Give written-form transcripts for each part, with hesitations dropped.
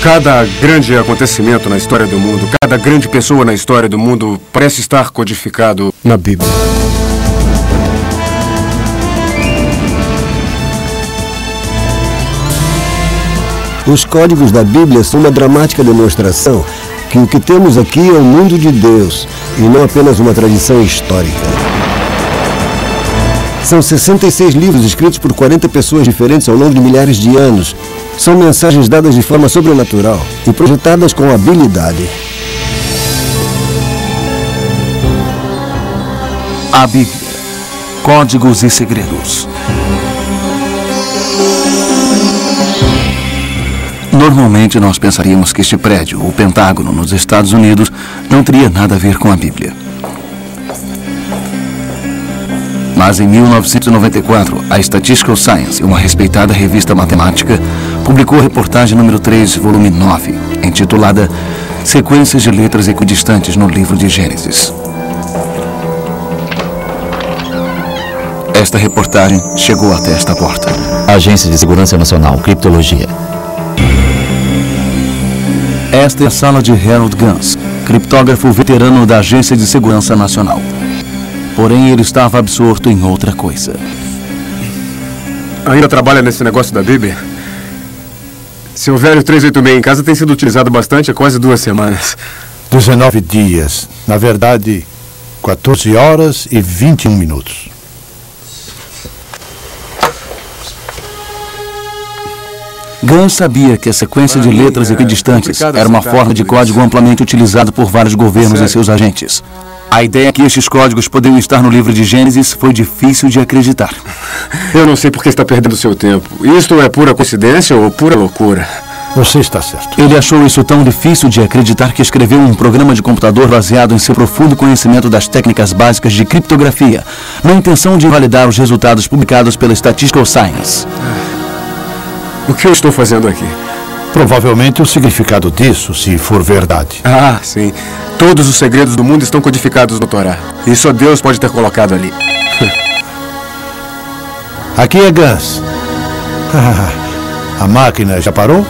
Cada grande acontecimento na história do mundo, cada grande pessoa na história do mundo parece estar codificado na Bíblia. Os códigos da Bíblia são uma dramática demonstração que o que temos aqui é o mundo de Deus e não apenas uma tradição histórica. São 66 livros escritos por 40 pessoas diferentes ao longo de milhares de anos. São mensagens dadas de forma sobrenatural e projetadas com habilidade. A Bíblia. Códigos e segredos. Normalmente nós pensaríamos que este prédio, o Pentágono, nos Estados Unidos, não teria nada a ver com a Bíblia. Mas em 1994, a Statistical Science, uma respeitada revista matemática, publicou a reportagem número 3, volume 9, intitulada Sequências de letras equidistantes no livro de Gênesis. Esta reportagem chegou até esta porta. Agência de Segurança Nacional, Criptologia. Esta é a sala de Harold Gans, criptógrafo veterano da Agência de Segurança Nacional. Porém, ele estava absorto em outra coisa. Ainda trabalha nesse negócio da Bíblia? Seu velho 386 em casa tem sido utilizado bastante há quase 2 semanas. 19 dias. Na verdade, 14 horas e 21 minutos. Gans sabia que a sequência de letras equidistantes era uma forma de código amplamente utilizado por vários governos e seus agentes. A ideia que estes códigos poderiam estar no livro de Gênesis foi difícil de acreditar. Eu não sei por que está perdendo seu tempo. Isto é pura coincidência ou pura loucura? Você está certo. Ele achou isso tão difícil de acreditar que escreveu um programa de computador baseado em seu profundo conhecimento das técnicas básicas de criptografia, na intenção de validar os resultados publicados pela Statistical Science. O que eu estou fazendo aqui? Provavelmente o significado disso, se for verdade. Ah, sim. Todos os segredos do mundo estão codificados no Torá. E só Deus pode ter colocado ali. Aqui é Gans. A máquina já parou?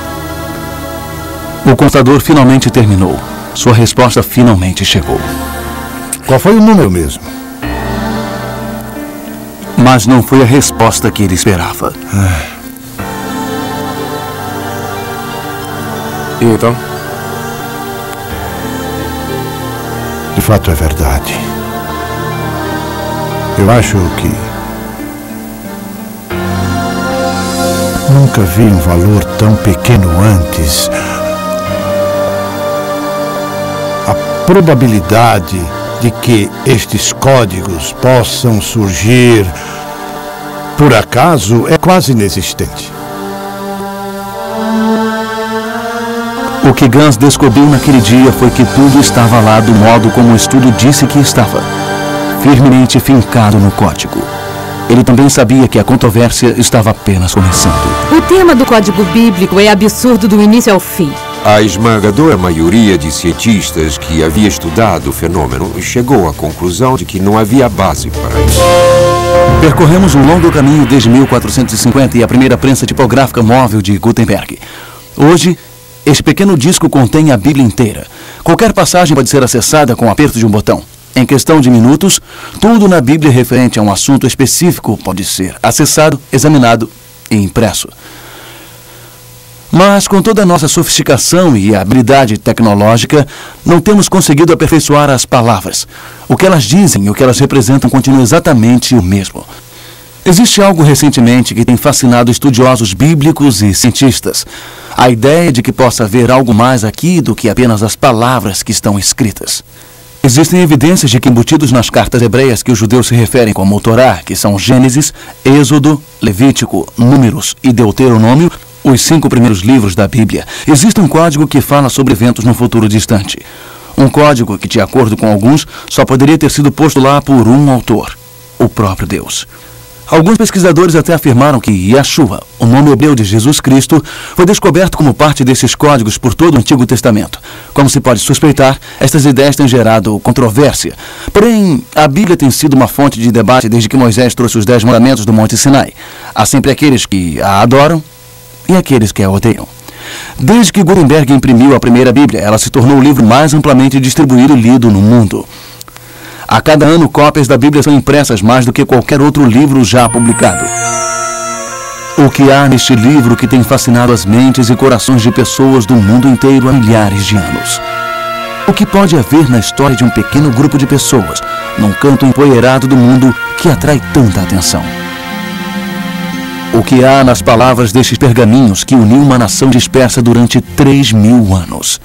O computador finalmente terminou. Sua resposta finalmente chegou. Qual foi o número mesmo? Mas não foi a resposta que ele esperava. E então? De fato é verdade. Eu acho que nunca vi um valor tão pequeno antes. A probabilidade de que estes códigos possam surgir por acaso é quase inexistente. O que Gans descobriu naquele dia foi que tudo estava lá do modo como o estudo disse que estava, firmemente fincado no código. Ele também sabia que a controvérsia estava apenas começando. O tema do código bíblico é absurdo do início ao fim. A esmagadora maioria de cientistas que havia estudado o fenômeno chegou à conclusão de que não havia base para isso. Percorremos um longo caminho desde 1450 e a primeira prensa tipográfica móvel de Gutenberg. Hoje, este pequeno disco contém a Bíblia inteira. Qualquer passagem pode ser acessada com o aperto de um botão. Em questão de minutos, tudo na Bíblia referente a um assunto específico pode ser acessado, examinado e impresso. Mas com toda a nossa sofisticação e habilidade tecnológica, não temos conseguido aperfeiçoar as palavras. O que elas dizem e o que elas representam continua exatamente o mesmo. Existe algo recentemente que tem fascinado estudiosos bíblicos e cientistas. A ideia de que possa haver algo mais aqui do que apenas as palavras que estão escritas. Existem evidências de que embutidos nas cartas hebreias que os judeus se referem como o Torá, que são Gênesis, Êxodo, Levítico, Números e Deuteronômio, os 5 primeiros livros da Bíblia, existe um código que fala sobre eventos no futuro distante. Um código que, de acordo com alguns, só poderia ter sido posto lá por um autor, o próprio Deus. Alguns pesquisadores até afirmaram que Yeshua, o nome hebreu de Jesus Cristo, foi descoberto como parte desses códigos por todo o Antigo Testamento. Como se pode suspeitar, estas ideias têm gerado controvérsia. Porém, a Bíblia tem sido uma fonte de debate desde que Moisés trouxe os 10 mandamentos do Monte Sinai. Há sempre aqueles que a adoram e aqueles que a odeiam. Desde que Gutenberg imprimiu a primeira Bíblia, ela se tornou o livro mais amplamente distribuído e lido no mundo. A cada ano, cópias da Bíblia são impressas mais do que qualquer outro livro já publicado. O que há neste livro que tem fascinado as mentes e corações de pessoas do mundo inteiro há milhares de anos? O que pode haver na história de um pequeno grupo de pessoas, num canto empoeirado do mundo, que atrai tanta atenção? O que há nas palavras destes pergaminhos que uniu uma nação dispersa durante 3.000 anos?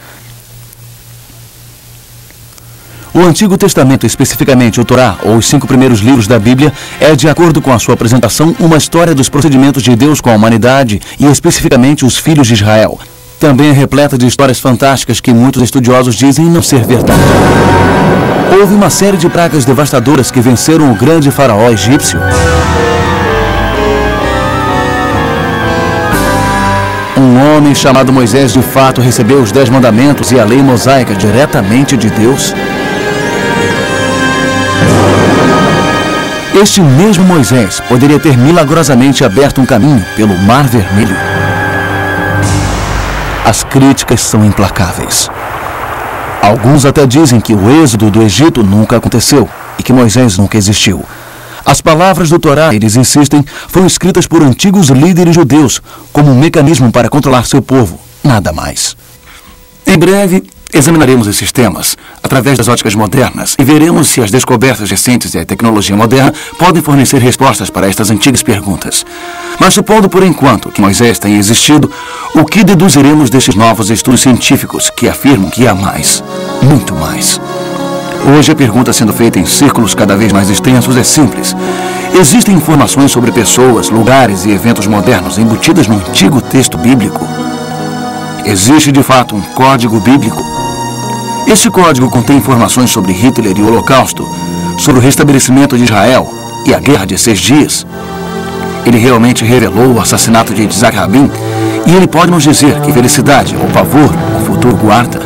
O Antigo Testamento, especificamente o Torá, ou os 5 primeiros livros da Bíblia, é, de acordo com a sua apresentação, uma história dos procedimentos de Deus com a humanidade e especificamente os filhos de Israel. Também é repleta de histórias fantásticas que muitos estudiosos dizem não ser verdade. Houve uma série de pragas devastadoras que venceram o grande faraó egípcio. Um homem chamado Moisés de fato recebeu os 10 mandamentos e a lei mosaica diretamente de Deus. Este mesmo Moisés poderia ter milagrosamente aberto um caminho pelo Mar Vermelho. As críticas são implacáveis. Alguns até dizem que o êxodo do Egito nunca aconteceu e que Moisés nunca existiu. As palavras do Torá, eles insistem, foram escritas por antigos líderes judeus como um mecanismo para controlar seu povo, nada mais. Em breve, examinaremos esses temas através das óticas modernas e veremos se as descobertas recentes e a tecnologia moderna podem fornecer respostas para estas antigas perguntas. Mas supondo por enquanto que Moisés tenha existido, o que deduziremos destes novos estudos científicos que afirmam que há mais, muito mais? Hoje a pergunta sendo feita em círculos cada vez mais extensos é simples. Existem informações sobre pessoas, lugares e eventos modernos embutidas no antigo texto bíblico? Existe de fato um código bíblico? Este código contém informações sobre Hitler e o Holocausto, sobre o restabelecimento de Israel e a Guerra de 6 Dias. Ele realmente revelou o assassinato de Yitzhak Rabin e ele pode nos dizer que felicidade ou pavor o futuro guarda.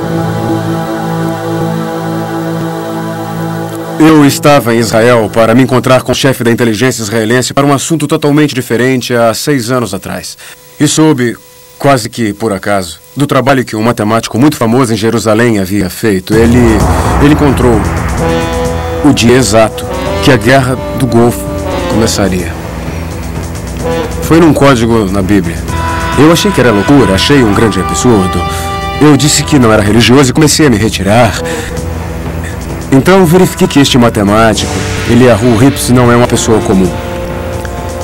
Eu estava em Israel para me encontrar com o chefe da inteligência israelense para um assunto totalmente diferente há 6 anos atrás. E soube, quase que por acaso, do trabalho que um matemático muito famoso em Jerusalém havia feito. Ele encontrou o dia exato que a Guerra do Golfo começaria. Foi num código na Bíblia. Eu achei que era loucura, achei um grande absurdo. Eu disse que não era religioso e comecei a me retirar. Então verifiquei que este matemático, Eliyahu Rips, não é uma pessoa comum.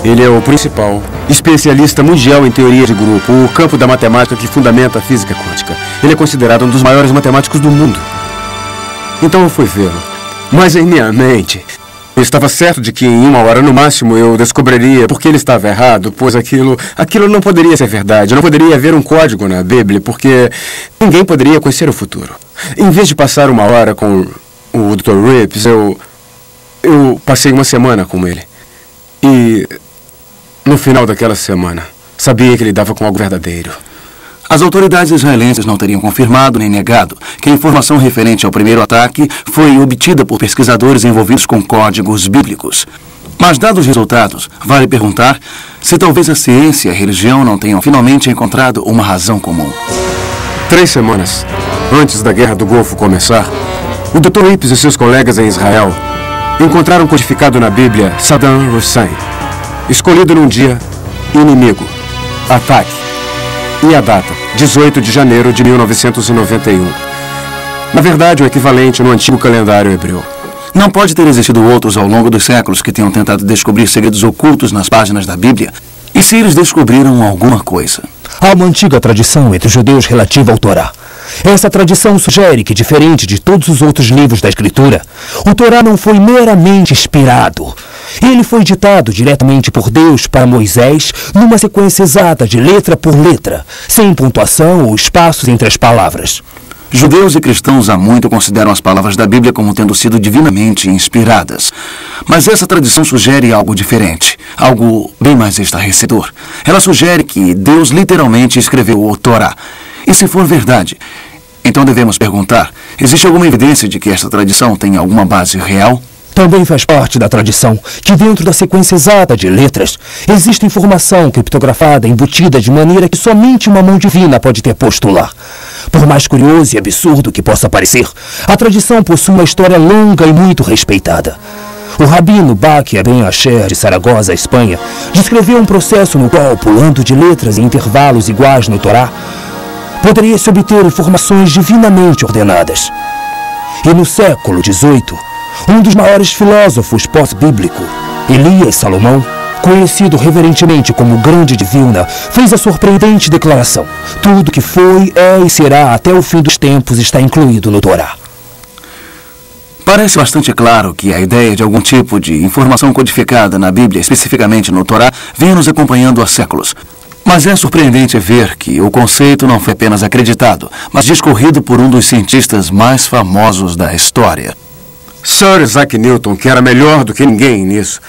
Ele é o principal especialista mundial em teoria de grupo, o campo da matemática que fundamenta a física quântica. Ele é considerado um dos maiores matemáticos do mundo. Então eu fui vê-lo. Mas em minha mente, eu estava certo de que em 1 hora no máximo eu descobriria porque ele estava errado, pois aquilo não poderia ser verdade. Não poderia haver um código na Bíblia, porque ninguém poderia conhecer o futuro. Em vez de passar 1 hora com o Dr. Rips, eu passei 1 semana com ele. E no final daquela semana, sabia que ele lidava com algo verdadeiro. As autoridades israelenses não teriam confirmado nem negado que a informação referente ao primeiro ataque foi obtida por pesquisadores envolvidos com códigos bíblicos. Mas, dados os resultados, vale perguntar se talvez a ciência e a religião não tenham finalmente encontrado uma razão comum. 3 semanas antes da Guerra do Golfo começar, o Dr. Rips e seus colegas em Israel encontraram codificado na Bíblia Saddam Hussein, escolhido num dia inimigo, ataque, e a data, 18 de janeiro de 1991. Na verdade, o equivalente no antigo calendário hebreu. Não pode ter existido outros ao longo dos séculos que tenham tentado descobrir segredos ocultos nas páginas da Bíblia. E se eles descobriram alguma coisa? Há uma antiga tradição entre os judeus relativa ao Torá. Essa tradição sugere que, diferente de todos os outros livros da Escritura, o Torá não foi meramente inspirado. Ele foi ditado diretamente por Deus para Moisés numa sequência exata de letra por letra, sem pontuação ou espaços entre as palavras. Judeus e cristãos há muito consideram as palavras da Bíblia como tendo sido divinamente inspiradas. Mas essa tradição sugere algo diferente, algo bem mais estarrecedor. Ela sugere que Deus literalmente escreveu o Torá. E se for verdade, então devemos perguntar, existe alguma evidência de que esta tradição tem alguma base real? Também faz parte da tradição que dentro da sequência exata de letras existe informação criptografada embutida de maneira que somente uma mão divina pode ter posto lá. Por mais curioso e absurdo que possa parecer, a tradição possui uma história longa e muito respeitada. O rabino Baquia Ben Asher de Saragossa, Espanha, descreveu um processo no qual, pulando de letras em intervalos iguais no Torá, poderia-se obter informações divinamente ordenadas. E no século XVIII, um dos maiores filósofos pós-bíblico, Elias Salomão, conhecido reverentemente como Grande de Vilna, fez a surpreendente declaração: tudo que foi, é e será até o fim dos tempos está incluído no Torá. Parece bastante claro que a ideia de algum tipo de informação codificada na Bíblia, especificamente no Torá, vem nos acompanhando há séculos. Mas é surpreendente ver que o conceito não foi apenas acreditado, mas discorrido por um dos cientistas mais famosos da história. Sir Isaac Newton, que era melhor do que ninguém nisso,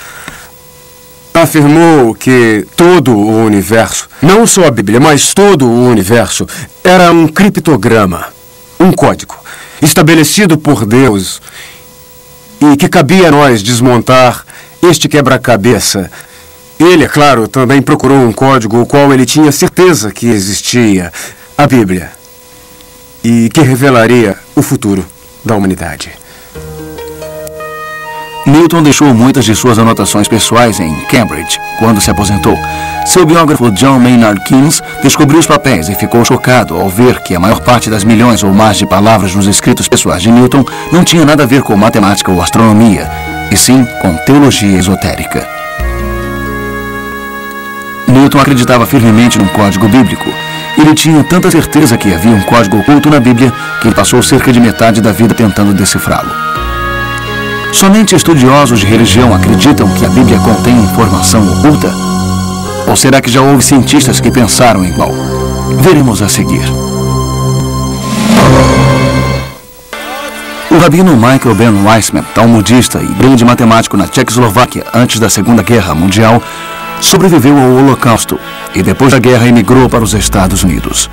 afirmou que todo o universo, não só a Bíblia, mas todo o universo, era um criptograma, um código, estabelecido por Deus, e que cabia a nós desmontar este quebra-cabeça. Ele, é claro, também procurou um código o qual ele tinha certeza que existia, a Bíblia, e que revelaria o futuro da humanidade. Newton deixou muitas de suas anotações pessoais em Cambridge, quando se aposentou. Seu biógrafo John Maynard Keynes descobriu os papéis e ficou chocado ao ver que a maior parte das milhões ou mais de palavras nos escritos pessoais de Newton não tinha nada a ver com matemática ou astronomia, e sim com teologia esotérica. Newton acreditava firmemente num código bíblico. Ele tinha tanta certeza que havia um código oculto na Bíblia que ele passou cerca de metade da vida tentando decifrá-lo. Somente estudiosos de religião acreditam que a Bíblia contém informação oculta? Ou será que já houve cientistas que pensaram igual? Veremos a seguir. O rabino Michael Ben Weissman, talmudista e grande matemático na Tchecoslováquia antes da Segunda Guerra Mundial, sobreviveu ao Holocausto e depois da guerra emigrou para os Estados Unidos.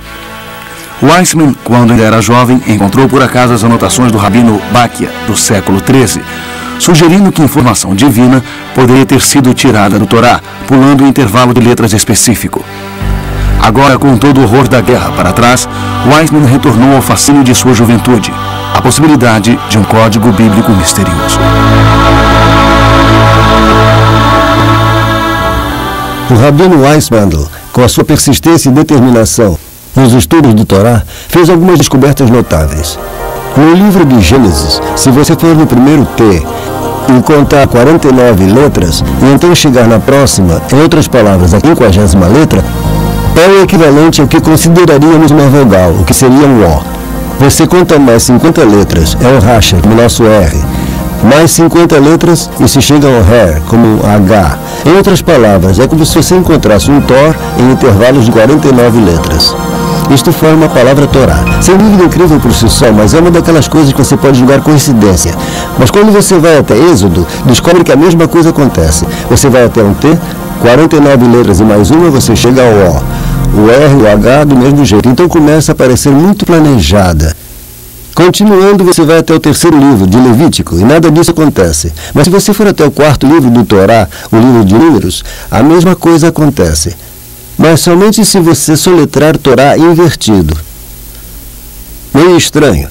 Weissman, quando ainda era jovem, encontrou por acaso as anotações do rabino Baquia, do século XIII, sugerindo que informação divina poderia ter sido tirada do Torá, pulando um intervalo de letras específico. Agora, com todo o horror da guerra para trás, Weissman retornou ao fascínio de sua juventude, a possibilidade de um código bíblico misterioso. O rabino Weissman, com a sua persistência e determinação nos estudos do Torá, fez algumas descobertas notáveis. No livro de Gênesis, se você for no primeiro T e contar 49 letras, e então chegar na próxima, em outras palavras, a 50ª letra, é o equivalente ao que consideraríamos uma vogal, o que seria um O. Você conta mais 50 letras, é o Racha, no nosso R. Mais 50 letras e se chega ao Her, como H. Em outras palavras, é como se você encontrasse um Thor em intervalos de 49 letras. Isto forma a palavra Torá. Sem dúvida incrível por si só, mas é uma daquelas coisas que você pode julgar coincidência. Mas quando você vai até Êxodo, descobre que a mesma coisa acontece. Você vai até um T, 49 letras e mais uma, você chega ao O. O R e o H do mesmo jeito. Então começa a parecer muito planejada. Continuando, você vai até o terceiro livro, de Levítico, e nada disso acontece. Mas se você for até o quarto livro do Torá, o livro de Números, a mesma coisa acontece. Mas somente se você soletrar Torá invertido. Meio estranho.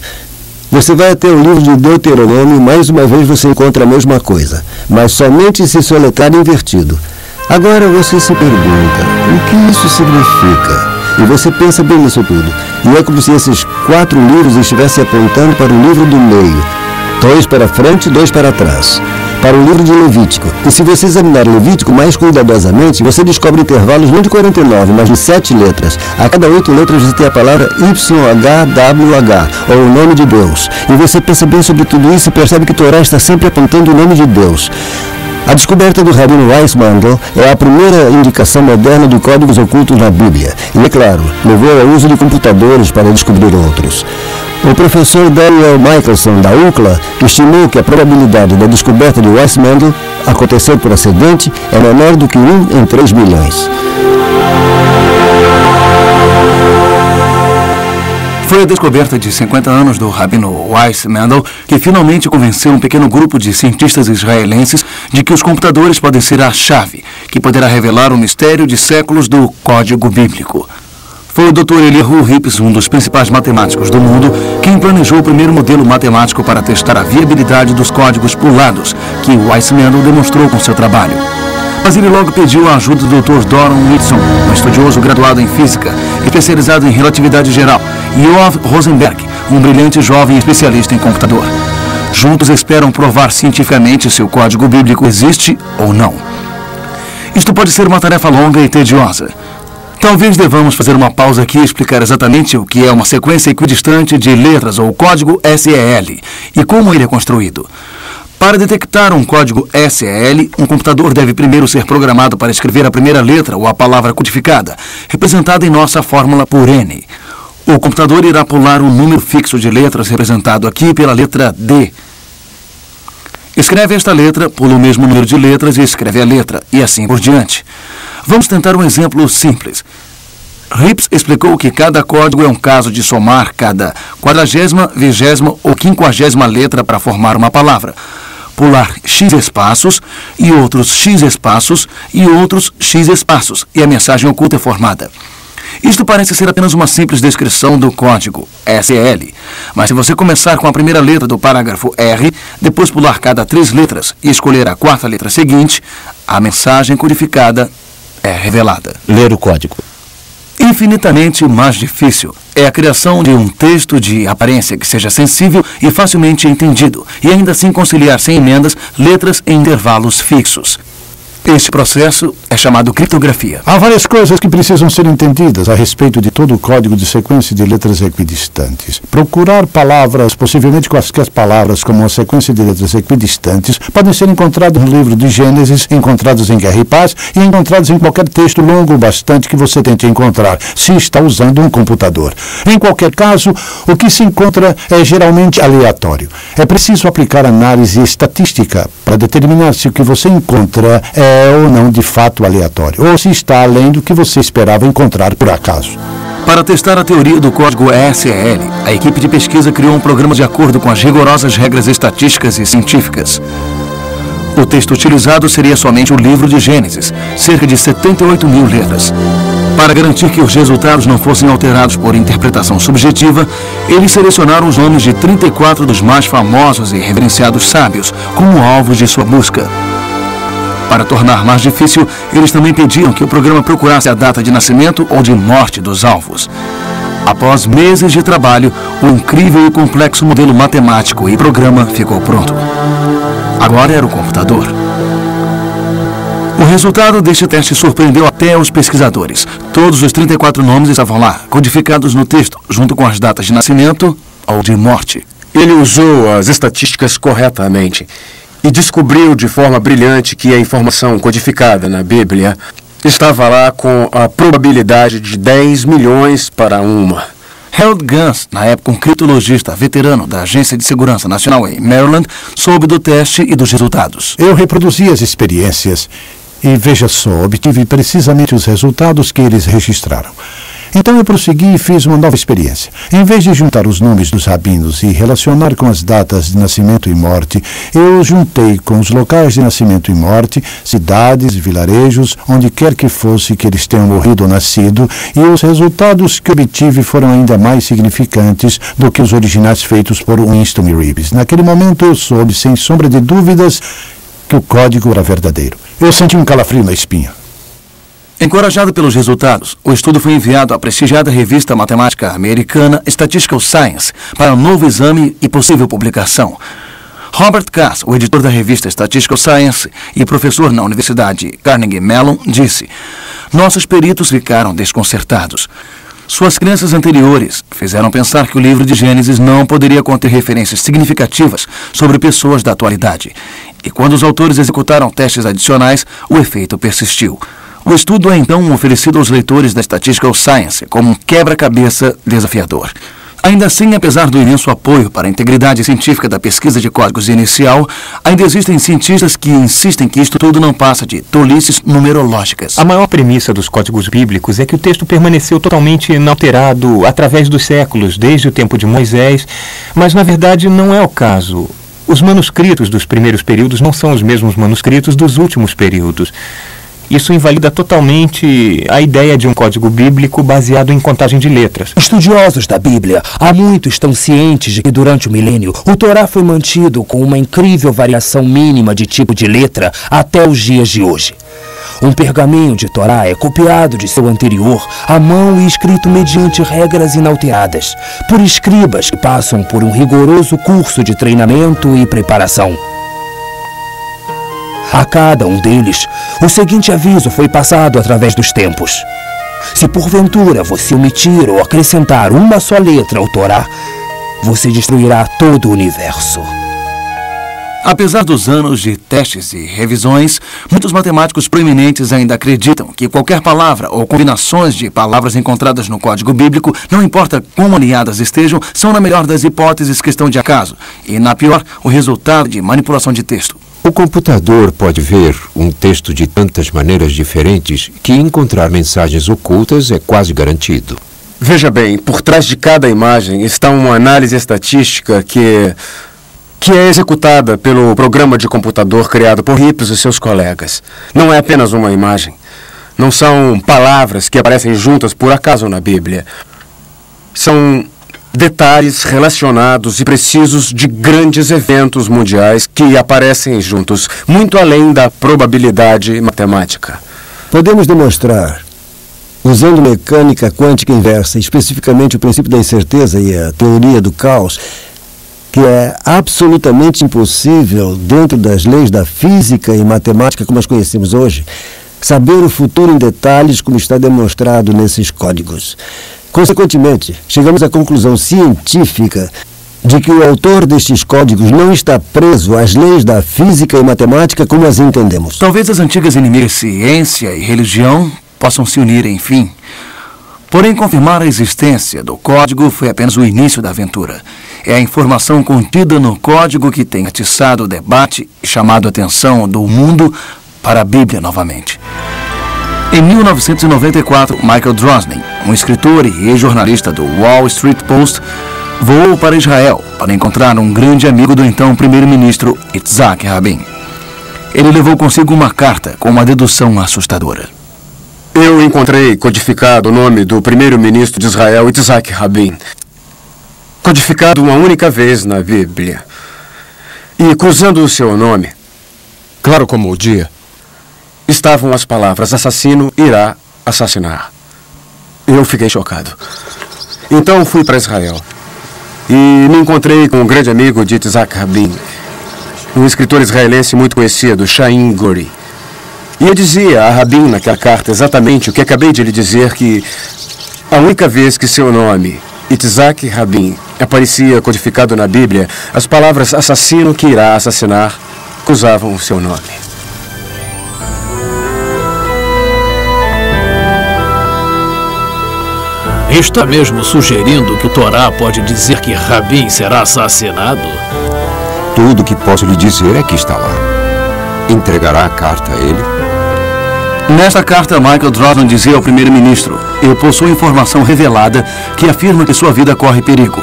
Você vai até o livro de Deuteronômio e mais uma vez você encontra a mesma coisa, mas somente se soletrar invertido. Agora você se pergunta, o que isso significa? E você pensa bem nisso tudo. E é como se esses 4 livros estivessem apontando para o livro do meio. 2 para frente e 2 para trás. Para o livro de Levítico. E se você examinar Levítico mais cuidadosamente, você descobre intervalos não de 49, mas de 7 letras. A cada 8 letras você tem a palavra YHWH, ou o nome de Deus. E você pensa bem sobre tudo isso e percebe que Torá está sempre apontando o nome de Deus. A descoberta do rabino Weissman é a primeira indicação moderna de códigos ocultos na Bíblia. E, é claro, levou ao uso de computadores para descobrir outros. O professor Daniel Michelson, da UCLA, estimou que a probabilidade da descoberta de Weissman acontecer por acidente é menor do que 1 em 3 milhões. Foi a descoberta de 50 anos do rabino Weiss Mendel que finalmente convenceu um pequeno grupo de cientistas israelenses de que os computadores podem ser a chave que poderá revelar o mistério de séculos do código bíblico. Foi o Dr. Eliyahu Rips, um dos principais matemáticos do mundo, quem planejou o primeiro modelo matemático para testar a viabilidade dos códigos pulados que Weiss Mendel demonstrou com seu trabalho. Mas ele logo pediu a ajuda do Dr. Doron Whitson, um estudioso graduado em física, especializado em relatividade geral, e Yoav Rosenberg, um brilhante jovem especialista em computador. Juntos esperam provar cientificamente se o código bíblico existe ou não. Isto pode ser uma tarefa longa e tediosa. Talvez devamos fazer uma pausa aqui e explicar exatamente o que é uma sequência equidistante de letras ou código SEL e como ele é construído. Para detectar um código SEL, um computador deve primeiro ser programado para escrever a primeira letra ou a palavra codificada, representada em nossa fórmula por N. O computador irá pular um número fixo de letras representado aqui pela letra D. Escreve esta letra, pula o mesmo número de letras e escreve a letra, e assim por diante. Vamos tentar um exemplo simples. Rips explicou que cada código é um caso de somar cada 40ª, 20ª ou 50ª letra para formar uma palavra. Pular X espaços e outros X espaços e outros X espaços, e a mensagem oculta é formada. Isto parece ser apenas uma simples descrição do código SEL, mas se você começar com a primeira letra do parágrafo R, depois pular cada 3 letras e escolher a 4ª letra seguinte, a mensagem codificada é revelada. Ler o código. Infinitamente mais difícil é a criação de um texto de aparência que seja sensível e facilmente entendido, e ainda assim conciliar sem emendas letras em intervalos fixos. Este processo é chamado criptografia. Há várias coisas que precisam ser entendidas a respeito de todo o código de sequência de letras equidistantes. Procurar palavras, possivelmente quaisquer palavras, como uma sequência de letras equidistantes, podem ser encontradas no livro de Gênesis, encontrados em Guerra e Paz e encontrados em qualquer texto longo o bastante que você tente encontrar, se está usando um computador. Em qualquer caso, o que se encontra é geralmente aleatório. É preciso aplicar análise estatística para determinar se o que você encontra é ou não de fato aleatório, ou se está além do que você esperava encontrar por acaso. Para testar a teoria do código SEL, a equipe de pesquisa criou um programa de acordo com as rigorosas regras estatísticas e científicas. O texto utilizado seria somente o livro de Gênesis, cerca de 78 mil letras. Para garantir que os resultados não fossem alterados por interpretação subjetiva, eles selecionaram os nomes de 34 dos mais famosos e reverenciados sábios como alvos de sua busca. Para tornar mais difícil, eles também pediram que o programa procurasse a data de nascimento ou de morte dos alvos. Após meses de trabalho, o incrível e complexo modelo matemático e programa ficou pronto. Agora era o computador. O resultado deste teste surpreendeu até os pesquisadores. Todos os 34 nomes estavam lá, codificados no texto, junto com as datas de nascimento ou de morte. Ele usou as estatísticas corretamente e descobriu de forma brilhante que a informação codificada na Bíblia estava lá com a probabilidade de 10 milhões para 1. Harold Gans, na época um criptologista veterano da Agência de Segurança Nacional em Maryland, soube do teste e dos resultados. Eu reproduzi as experiências e, veja só, obtive precisamente os resultados que eles registraram. Então eu prossegui e fiz uma nova experiência. Em vez de juntar os nomes dos rabinos e relacionar com as datas de nascimento e morte, eu juntei com os locais de nascimento e morte, cidades, vilarejos, onde quer que fosse que eles tenham morrido ou nascido, e os resultados que obtive foram ainda mais significantes do que os originais feitos por Winston e Reeves. Naquele momento eu soube, sem sombra de dúvidas, que o código era verdadeiro. Eu senti um calafrio na espinha. Encorajado pelos resultados, o estudo foi enviado à prestigiada revista matemática americana Statistical Science para um novo exame e possível publicação. Robert Cass, o editor da revista Statistical Science e professor na Universidade Carnegie Mellon, disse: "Nossos peritos ficaram desconcertados. Suas crenças anteriores fizeram pensar que o livro de Gênesis não poderia conter referências significativas sobre pessoas da atualidade. E quando os autores executaram testes adicionais, o efeito persistiu. O estudo é então oferecido aos leitores da Statistical Science como um quebra-cabeça desafiador. Ainda assim, apesar do imenso apoio para a integridade científica da pesquisa de códigos inicial, ainda existem cientistas que insistem que isto tudo não passa de tolices numerológicas. A maior premissa dos códigos bíblicos é que o texto permaneceu totalmente inalterado através dos séculos, desde o tempo de Moisés, mas na verdade não é o caso. Os manuscritos dos primeiros períodos não são os mesmos manuscritos dos últimos períodos. Isso invalida totalmente a ideia de um código bíblico baseado em contagem de letras. Estudiosos da Bíblia há muito estão cientes de que durante o milênio o Torá foi mantido com uma incrível variação mínima de tipo de letra até os dias de hoje. Um pergaminho de Torá é copiado de seu anterior à mão e escrito mediante regras inalteradas, por escribas que passam por um rigoroso curso de treinamento e preparação. A cada um deles, o seguinte aviso foi passado através dos tempos. Se porventura você omitir ou acrescentar uma só letra ao Torá, você destruirá todo o universo. Apesar dos anos de testes e revisões, muitos matemáticos proeminentes ainda acreditam que qualquer palavra ou combinações de palavras encontradas no código bíblico, não importa como alinhadas estejam, são, na melhor das hipóteses, questão de acaso, e, na pior, o resultado de manipulação de texto. O computador pode ver um texto de tantas maneiras diferentes que encontrar mensagens ocultas é quase garantido. Veja bem, por trás de cada imagem está uma análise estatística que é executada pelo programa de computador criado por Hips e seus colegas. Não é apenas uma imagem. Não são palavras que aparecem juntas por acaso na Bíblia. São detalhes relacionados e precisos de grandes eventos mundiais que aparecem juntos, muito além da probabilidade matemática. Podemos demonstrar, usando mecânica quântica inversa, especificamente o princípio da incerteza e a teoria do caos, que é absolutamente impossível, dentro das leis da física e matemática como as conhecemos hoje, saber o futuro em detalhes como está demonstrado nesses códigos. Consequentemente, chegamos à conclusão científica de que o autor destes códigos não está preso às leis da física e matemática como as entendemos. Talvez as antigas inimigas ciência e religião possam se unir, enfim. Porém, confirmar a existência do código foi apenas o início da aventura. É a informação contida no código que tem atiçado o debate e chamado a atenção do mundo para a Bíblia novamente. Em 1994, Michael Drosnin, um escritor e ex-jornalista do Wall Street Post, voou para Israel para encontrar um grande amigo do então primeiro-ministro Yitzhak Rabin. Ele levou consigo uma carta com uma dedução assustadora. Eu encontrei codificado o nome do primeiro-ministro de Israel, Yitzhak Rabin. Codificado uma única vez na Bíblia. E cruzando o seu nome, claro como o dia, estavam as palavras assassino irá assassinar. Eu fiquei chocado. Então fui para Israel e me encontrei com um grande amigo de Yitzhak Rabin, um escritor israelense muito conhecido, Chaim Guri. E eu dizia a Rabin naquela carta exatamente o que acabei de lhe dizer, que a única vez que seu nome, Yitzhak Rabin, aparecia codificado na Bíblia, as palavras assassino que irá assassinar cruzavam o seu nome. Está mesmo sugerindo que o Torá pode dizer que Rabin será assassinado? Tudo o que posso lhe dizer é que está lá. Entregará a carta a ele? Nesta carta, Michael Drosnin dizia ao primeiro-ministro: eu possuo informação revelada que afirma que sua vida corre perigo.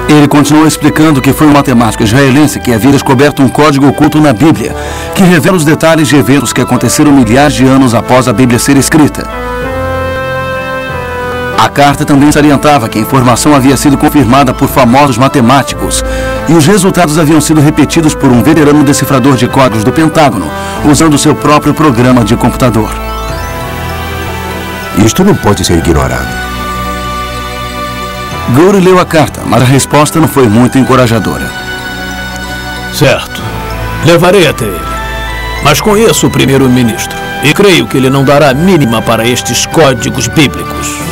Ele continuou explicando que foi um matemático israelense que havia descoberto um código oculto na Bíblia, que revela os detalhes de eventos que aconteceram milhares de anos após a Bíblia ser escrita. A carta também salientava que a informação havia sido confirmada por famosos matemáticos e os resultados haviam sido repetidos por um veterano decifrador de códigos do Pentágono, usando seu próprio programa de computador. Isto não pode ser ignorado. Guri leu a carta, mas a resposta não foi muito encorajadora. Certo. Levarei até ele. Mas conheço o primeiro-ministro e creio que ele não dará a mínima para estes códigos bíblicos.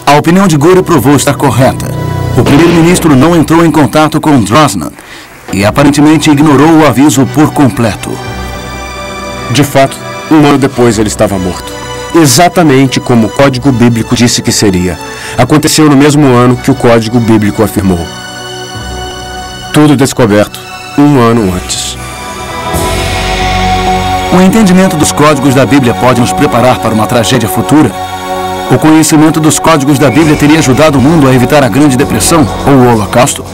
A opinião de Guri provou estar correta. O primeiro-ministro não entrou em contato com Drosnin e aparentemente ignorou o aviso por completo. De fato, um ano depois ele estava morto. Exatamente como o Código Bíblico disse que seria. Aconteceu no mesmo ano que o Código Bíblico afirmou. Tudo descoberto um ano antes. O entendimento dos códigos da Bíblia pode nos preparar para uma tragédia futura? O conhecimento dos códigos da Bíblia teria ajudado o mundo a evitar a Grande Depressão ou o Holocausto?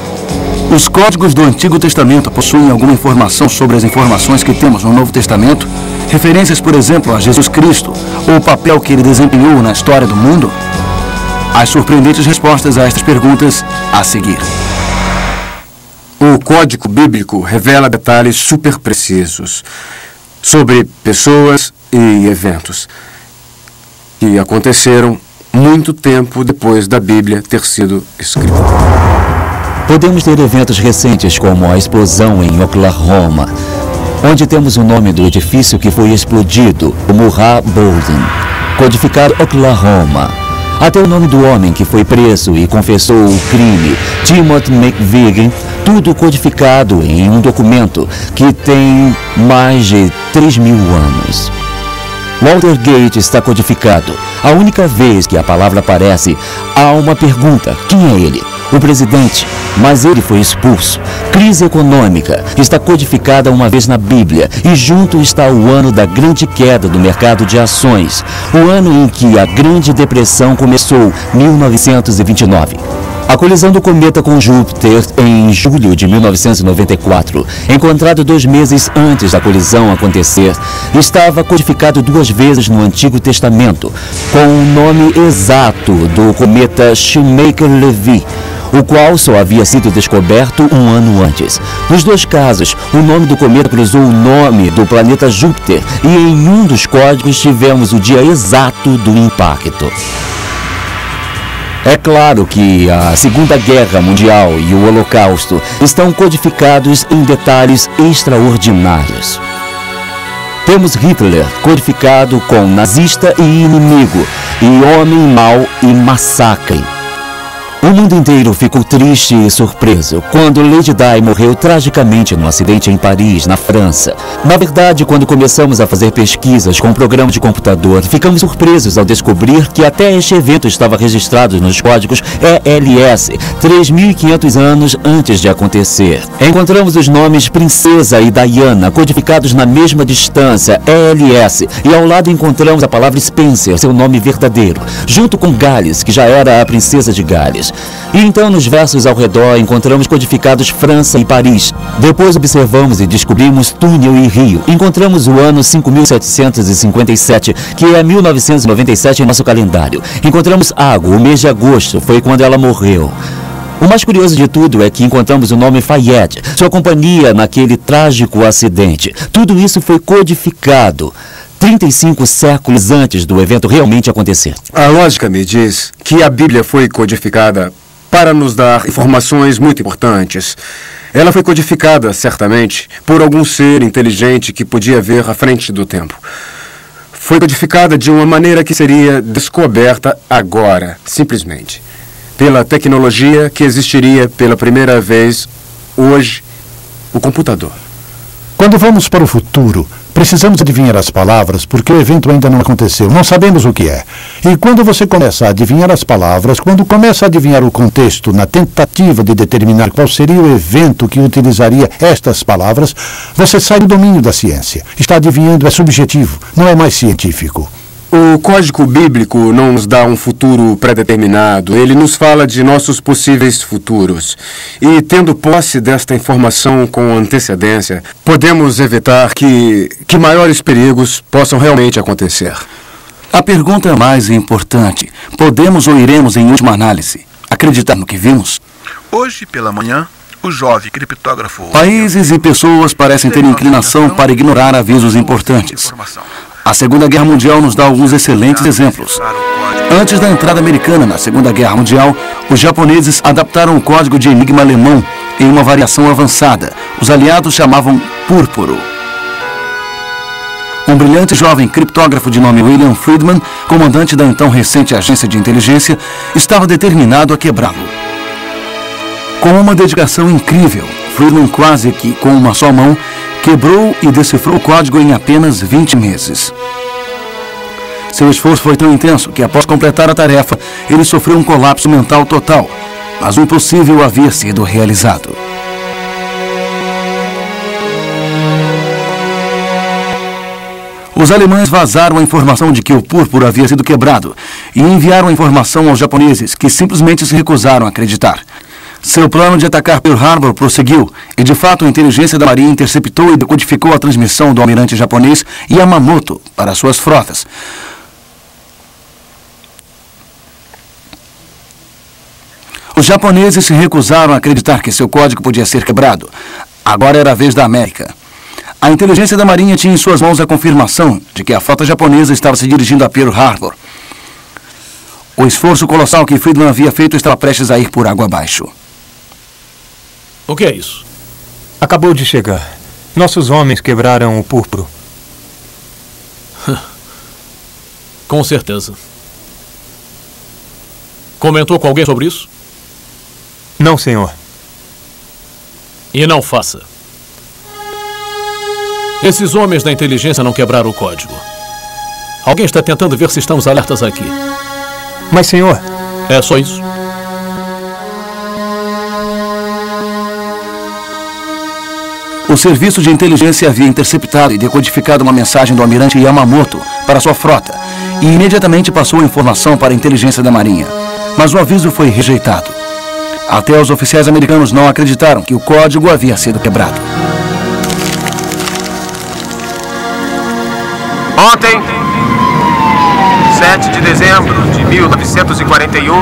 Os códigos do Antigo Testamento possuem alguma informação sobre as informações que temos no Novo Testamento? Referências, por exemplo, a Jesus Cristo ou o papel que ele desempenhou na história do mundo? As surpreendentes respostas a estas perguntas a seguir. O Código Bíblico revela detalhes super precisos sobre pessoas e eventos que aconteceram muito tempo depois da Bíblia ter sido escrita. Podemos ter eventos recentes como a explosão em Oklahoma, onde temos o nome do edifício que foi explodido, o Murrah Building, codificado Oklahoma. Até o nome do homem que foi preso e confessou o crime, Timothy McVeigh, tudo codificado em um documento que tem mais de 3.000 anos. Watergate está codificado. A única vez que a palavra aparece, há uma pergunta: quem é ele? O presidente, mas ele foi expulso. Crise econômica está codificada uma vez na Bíblia e junto está o ano da grande queda do mercado de ações, o ano em que a Grande Depressão começou, 1929. A colisão do cometa com Júpiter em julho de 1994, encontrado 2 meses antes da colisão acontecer, estava codificado 2 vezes no Antigo Testamento, com o nome exato do cometa Shoemaker-Levy, o qual só havia sido descoberto um ano antes. Nos 2 casos, o nome do cometa cruzou o nome do planeta Júpiter e em um dos códigos tivemos o dia exato do impacto. É claro que a Segunda Guerra Mundial e o Holocausto estão codificados em detalhes extraordinários. Temos Hitler codificado com nazista e inimigo, e homem mau e massacre. O mundo inteiro ficou triste e surpreso quando Lady Di morreu tragicamente num acidente em Paris, na França. Na verdade, quando começamos a fazer pesquisas com um programa de computador, ficamos surpresos ao descobrir que até este evento estava registrado nos códigos ELS, 3.500 anos antes de acontecer. Encontramos os nomes Princesa e Diana codificados na mesma distância, ELS, e ao lado encontramos a palavra Spencer, seu nome verdadeiro, junto com Gales, que já era a princesa de Gales. E então nos versos ao redor encontramos codificados França e Paris. Depois observamos e descobrimos túnel e rio. Encontramos o ano 5757, que é 1997 em nosso calendário. Encontramos água, o mês de agosto, foi quando ela morreu. O mais curioso de tudo é que encontramos o nome Fayette, sua companhia naquele trágico acidente. Tudo isso foi codificado 35 séculos antes do evento realmente acontecer. A lógica me diz que a Bíblia foi codificada para nos dar informações muito importantes. Ela foi codificada, certamente, por algum ser inteligente que podia ver à frente do tempo. Foi codificada de uma maneira que seria descoberta agora, simplesmente, pela tecnologia que existiria pela primeira vez hoje, o computador. Quando vamos para o futuro, precisamos adivinhar as palavras porque o evento ainda não aconteceu, não sabemos o que é. E quando você começa a adivinhar as palavras, quando começa a adivinhar o contexto na tentativa de determinar qual seria o evento que utilizaria estas palavras, você sai do domínio da ciência. Está adivinhando, é subjetivo, não é mais científico. O Código Bíblico não nos dá um futuro pré-determinado, ele nos fala de nossos possíveis futuros. E tendo posse desta informação com antecedência, podemos evitar que maiores perigos possam realmente acontecer. A pergunta mais importante: podemos ou iremos, em última análise, acreditar no que vimos? Hoje pela manhã, o jovem criptógrafo... Países e pessoas parecem ter inclinação para ignorar avisos importantes. A Segunda Guerra Mundial nos dá alguns excelentes exemplos. Antes da entrada americana na Segunda Guerra Mundial, os japoneses adaptaram o código de enigma alemão em uma variação avançada. Os aliados chamavam púrpuro. Um brilhante jovem criptógrafo de nome William Friedman, comandante da então recente agência de inteligência, estava determinado a quebrá-lo. Com uma dedicação incrível, Friedman quase que com uma só mão quebrou e decifrou o código em apenas 20 meses. Seu esforço foi tão intenso que, após completar a tarefa, ele sofreu um colapso mental total, mas o impossível havia sido realizado. Os alemães vazaram a informação de que o púrpura havia sido quebrado e enviaram a informação aos japoneses, que simplesmente se recusaram a acreditar. Seu plano de atacar Pearl Harbor prosseguiu e, de fato, a inteligência da Marinha interceptou e decodificou a transmissão do almirante japonês Yamamoto para suas frotas. Os japoneses se recusaram a acreditar que seu código podia ser quebrado. Agora era a vez da América. A inteligência da Marinha tinha em suas mãos a confirmação de que a frota japonesa estava se dirigindo a Pearl Harbor. O esforço colossal que Friedland havia feito estava prestes a ir por água abaixo. O que é isso? Acabou de chegar. Nossos homens quebraram o púrpuro. Com certeza. Comentou com alguém sobre isso? Não, senhor. E não faça. Esses homens da inteligência não quebraram o código. Alguém está tentando ver se estamos alertas aqui. Mas, senhor... É só isso? O serviço de inteligência havia interceptado e decodificado uma mensagem do almirante Yamamoto para sua frota e imediatamente passou a informação para a inteligência da Marinha. Mas o aviso foi rejeitado. Até os oficiais americanos não acreditaram que o código havia sido quebrado. Ontem, 7 de dezembro de 1941,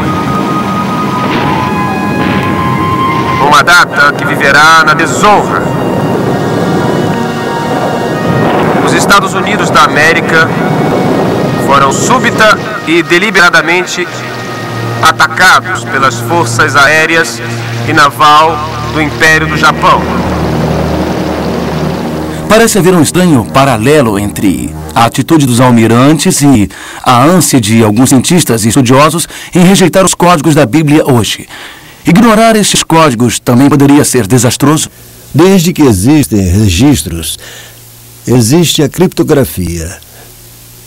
uma data que viverá na desonra. Os Estados Unidos da América foram súbita e deliberadamente atacados pelas forças aéreas e naval do Império do Japão. Parece haver um estranho paralelo entre a atitude dos almirantes e a ânsia de alguns cientistas e estudiosos em rejeitar os códigos da Bíblia hoje. Ignorar estes códigos também poderia ser desastroso? Desde que existem registros, existe a criptografia.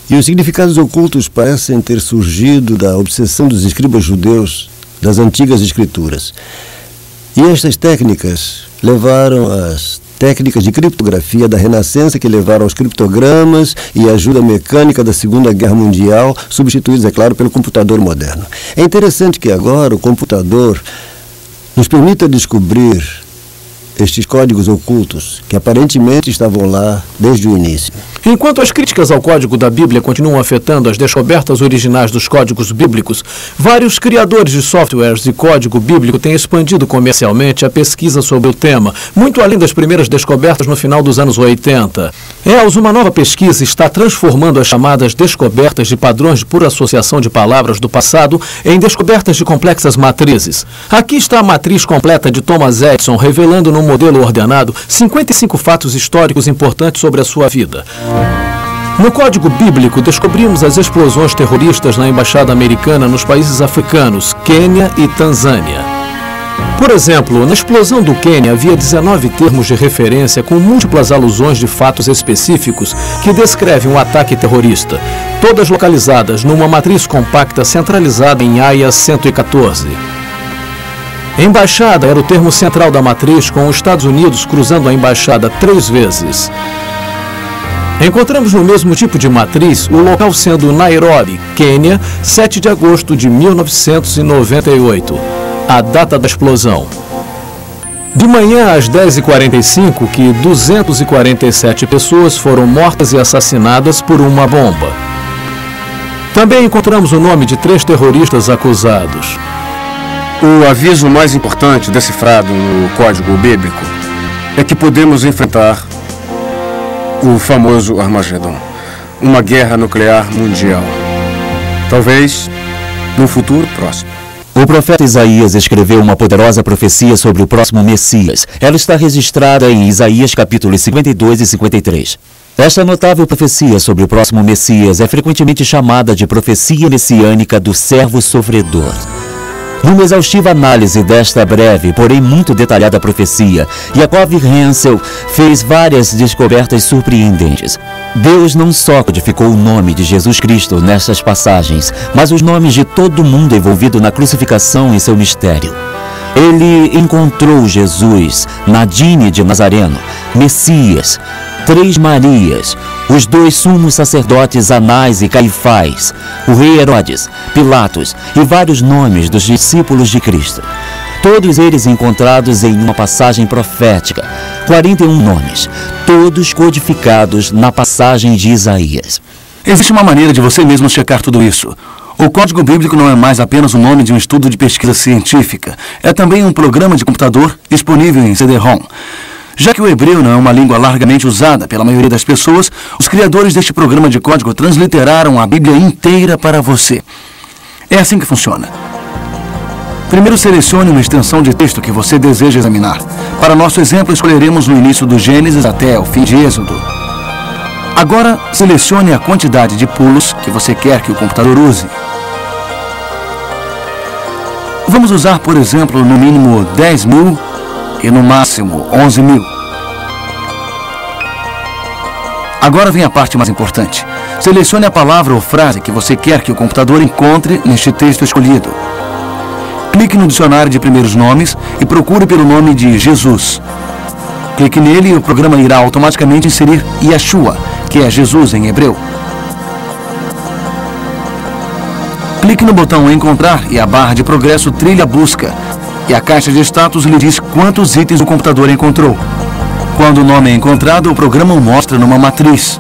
E os significados ocultos parecem ter surgido da obsessão dos escribas judeus das antigas escrituras. E estas técnicas levaram às técnicas de criptografia da Renascença, que levaram aos criptogramas e a ajuda mecânica da Segunda Guerra Mundial, substituídos, é claro, pelo computador moderno. É interessante que agora o computador nos permita descobrir estes códigos ocultos, que aparentemente estavam lá desde o início. Enquanto as críticas ao código da Bíblia continuam afetando as descobertas originais dos códigos bíblicos, vários criadores de softwares de código bíblico têm expandido comercialmente a pesquisa sobre o tema, muito além das primeiras descobertas no final dos anos 80. Uma nova pesquisa está transformando as chamadas descobertas de padrões por associação de palavras do passado em descobertas de complexas matrizes. Aqui está a matriz completa de Thomas Edison, revelando num modelo ordenado 55 fatos históricos importantes sobre a sua vida. No código bíblico, descobrimos as explosões terroristas na embaixada americana nos países africanos, Quênia e Tanzânia. Por exemplo, na explosão do Quênia havia 19 termos de referência com múltiplas alusões de fatos específicos que descrevem um ataque terrorista, todas localizadas numa matriz compacta centralizada em AIA 114. Embaixada era o termo central da matriz, com os Estados Unidos cruzando a embaixada 3 vezes. Encontramos no mesmo tipo de matriz o local sendo Nairobi, Quênia, 7 de agosto de 1998, a data da explosão. De manhã às 10h45, que 247 pessoas foram mortas e assassinadas por uma bomba. Também encontramos o nome de 3 terroristas acusados. O aviso mais importante decifrado no código bíblico é que podemos enfrentar o famoso Armagedon, uma guerra nuclear mundial. Talvez no futuro próximo. O profeta Isaías escreveu uma poderosa profecia sobre o próximo Messias. Ela está registrada em Isaías capítulos 52 e 53. Esta notável profecia sobre o próximo Messias é frequentemente chamada de profecia messiânica do servo sofredor. Numa exaustiva análise desta breve, porém muito detalhada profecia, Jacob Hensel fez várias descobertas surpreendentes. Deus não só codificou o nome de Jesus Cristo nestas passagens, mas os nomes de todo mundo envolvido na crucificação e seu mistério. Ele encontrou Jesus, Nadine de Nazareno, Messias, 3 Marias, os 2 sumos sacerdotes Anás e Caifás, o rei Herodes, Pilatos e vários nomes dos discípulos de Cristo. Todos eles encontrados em uma passagem profética, 41 nomes, todos codificados na passagem de Isaías. Existe uma maneira de você mesmo checar tudo isso. O Código Bíblico não é mais apenas o nome de um estudo de pesquisa científica, é também um programa de computador disponível em CD-ROM. Já que o hebreu não é uma língua largamente usada pela maioria das pessoas, os criadores deste programa de código transliteraram a Bíblia inteira para você. É assim que funciona. Primeiro selecione uma extensão de texto que você deseja examinar. Para nosso exemplo, escolheremos no início do Gênesis até o fim de Êxodo. Agora, selecione a quantidade de pulos que você quer que o computador use. Vamos usar, por exemplo, no mínimo 10.000 e no máximo 11.000. Agora vem a parte mais importante. Selecione a palavra ou frase que você quer que o computador encontre neste texto escolhido. Clique no dicionário de primeiros nomes e procure pelo nome de Jesus. Clique nele e o programa irá automaticamente inserir Yeshua, que é Jesus em hebreu. Clique no botão Encontrar e a barra de progresso trilha a busca. E a caixa de status lhe diz quantos itens o computador encontrou. Quando o nome é encontrado, o programa o mostra numa matriz.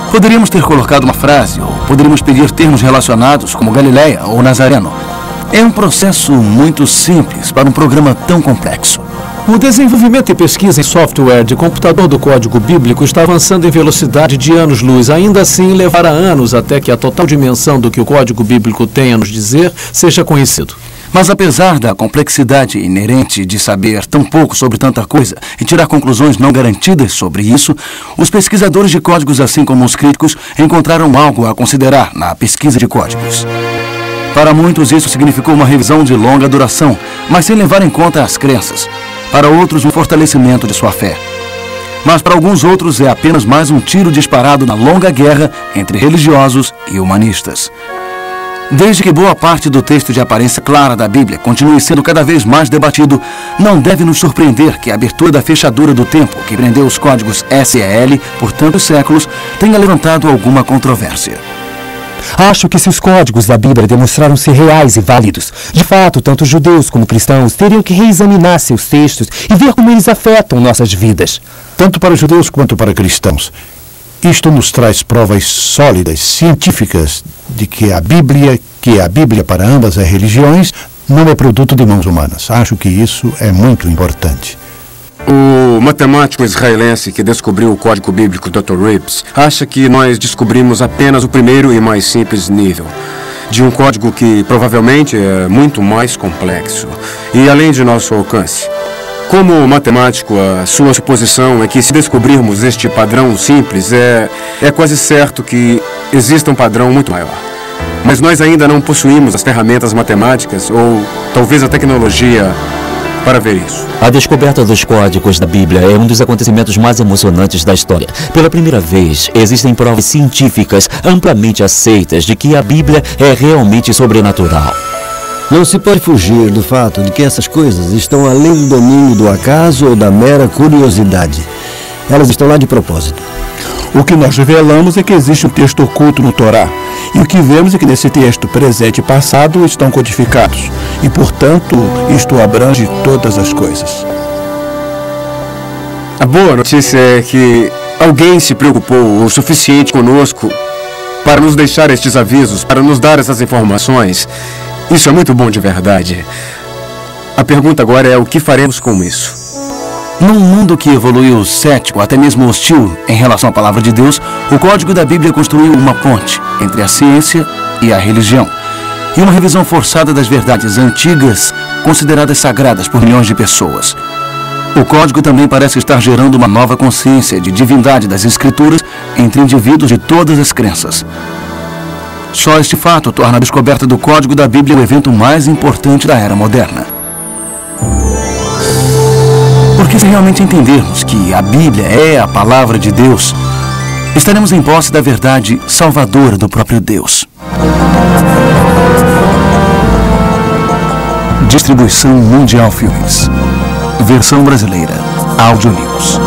Poderíamos ter colocado uma frase, ou poderíamos pedir termos relacionados, como Galileia ou Nazareno. É um processo muito simples para um programa tão complexo. O desenvolvimento e pesquisa em software de computador do código bíblico está avançando em velocidade de anos-luz. Ainda assim, levará anos até que a total dimensão do que o código bíblico tem a nos dizer seja conhecido. Mas apesar da complexidade inerente de saber tão pouco sobre tanta coisa e tirar conclusões não garantidas sobre isso, os pesquisadores de códigos, assim como os críticos, encontraram algo a considerar na pesquisa de códigos. Para muitos, isso significou uma revisão de longa duração, mas sem levar em conta as crenças. Para outros, um fortalecimento de sua fé. Mas para alguns outros, é apenas mais um tiro disparado na longa guerra entre religiosos e humanistas. Desde que boa parte do texto de aparência clara da Bíblia continue sendo cada vez mais debatido, não deve nos surpreender que a abertura da fechadura do templo, que prendeu os códigos SEL por tantos séculos, tenha levantado alguma controvérsia. Acho que se os códigos da Bíblia demonstraram ser reais e válidos, de fato, tanto judeus como cristãos teriam que reexaminar seus textos e ver como eles afetam nossas vidas. Tanto para judeus quanto para cristãos. Isto nos traz provas sólidas, científicas, de que a Bíblia para ambas as religiões, não é produto de mãos humanas. Acho que isso é muito importante. O matemático israelense que descobriu o código bíblico, Dr. Rips, acha que nós descobrimos apenas o primeiro e mais simples nível de um código que provavelmente é muito mais complexo e além de nosso alcance. Como matemático, a sua suposição é que se descobrirmos este padrão simples, é quase certo que exista um padrão muito maior. Mas nós ainda não possuímos as ferramentas matemáticas ou talvez a tecnologia para ver isso. A descoberta dos códigos da Bíblia é um dos acontecimentos mais emocionantes da história. Pela primeira vez, existem provas científicas amplamente aceitas de que a Bíblia é realmente sobrenatural. Não se pode fugir do fato de que essas coisas estão além do domínio do acaso ou da mera curiosidade. Elas estão lá de propósito. O que nós revelamos é que existe um texto oculto no Torá. E o que vemos é que nesse texto, presente e passado, estão codificados. E, portanto, isto abrange todas as coisas. A boa notícia é que alguém se preocupou o suficiente conosco para nos deixar estes avisos, para nos dar essas informações. Isso é muito bom de verdade. A pergunta agora é o que faremos com isso? Num mundo que evoluiu cético, até mesmo hostil em relação à palavra de Deus, o código da Bíblia construiu uma ponte entre a ciência e a religião. E uma revisão forçada das verdades antigas, consideradas sagradas por milhões de pessoas. O código também parece estar gerando uma nova consciência de divindade das Escrituras entre indivíduos de todas as crenças. Só este fato torna a descoberta do código da Bíblia o evento mais importante da era moderna. Porque se realmente entendermos que a Bíblia é a palavra de Deus, estaremos em posse da verdade salvadora do próprio Deus. Distribuição Mundial Filmes. Versão brasileira. Áudio News.